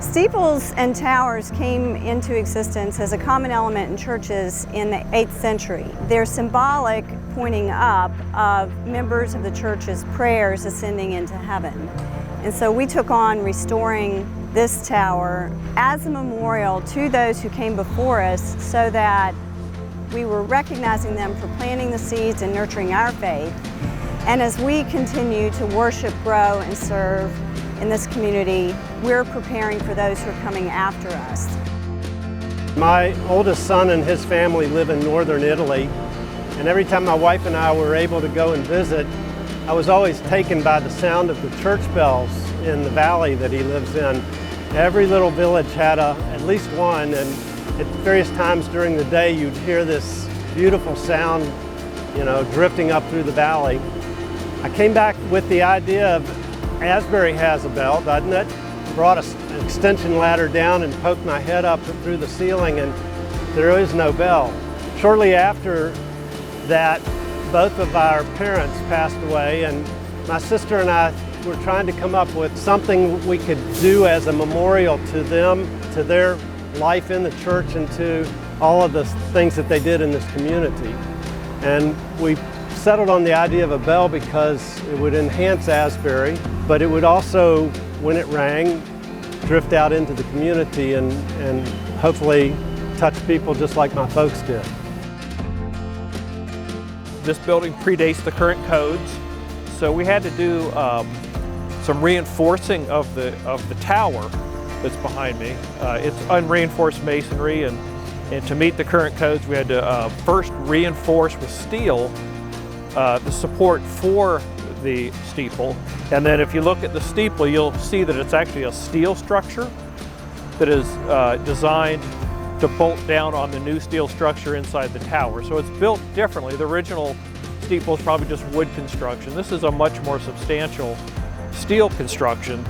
Steeples and towers came into existence as a common element in churches in the 8th century. They're symbolic, pointing up, of members of the church's prayers ascending into heaven. And so we took on restoring this tower as a memorial to those who came before us, so that we were recognizing them for planting the seeds and nurturing our faith. And as we continue to worship, grow, and serve in this community, we're preparing for those who are coming after us. My oldest son and his family live in northern Italy, and every time my wife and I were able to go and visit, I was always taken by the sound of the church bells in the valley that he lives in. Every little village had at least one, and at various times during the day you'd hear this beautiful sound, drifting up through the valley. I came back with the idea of Asbury has a bell, doesn't it? Brought an extension ladder down and poked my head up through the ceiling, and there is no bell. Shortly after that, both of our parents passed away, and my sister and I were trying to come up with something we could do as a memorial to them, to their life in the church, and to all of the things that they did in this community. And we settled on the idea of a bell because it would enhance Asbury, but it would also, when it rang, drift out into the community and hopefully touch people just like my folks did. This building predates the current codes, so we had to do some reinforcing of the tower that's behind me. It's unreinforced masonry, and to meet the current codes we had to first reinforce with steel the support for the steeple. And then if you look at the steeple, you'll see that it's actually a steel structure that is designed to bolt down on the new steel structure inside the tower. So it's built differently. The original steeple is probably just wood construction. This is a much more substantial steel construction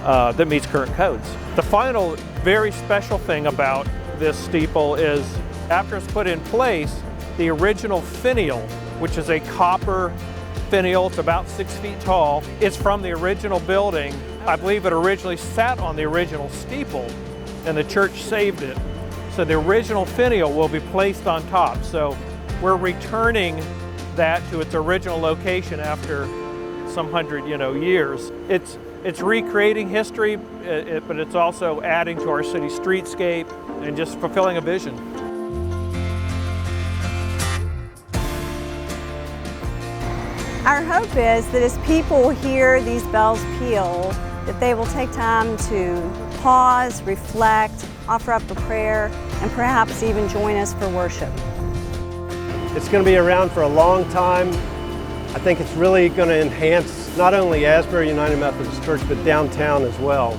that meets current codes. The final very special thing about this steeple is, after it's put in place, the original finial, which is a copper finial, it's about 6 feet tall. It's from the original building. I believe it originally sat on the original steeple, and the church saved it. So the original finial will be placed on top. So we're returning that to its original location after some hundred years. It's recreating history, but it's also adding to our city streetscape and just fulfilling a vision. Our hope is that as people hear these bells peal, that they will take time to pause, reflect, offer up a prayer, and perhaps even join us for worship. It's going to be around for a long time. I think it's really going to enhance not only Asbury United Methodist Church, but downtown as well.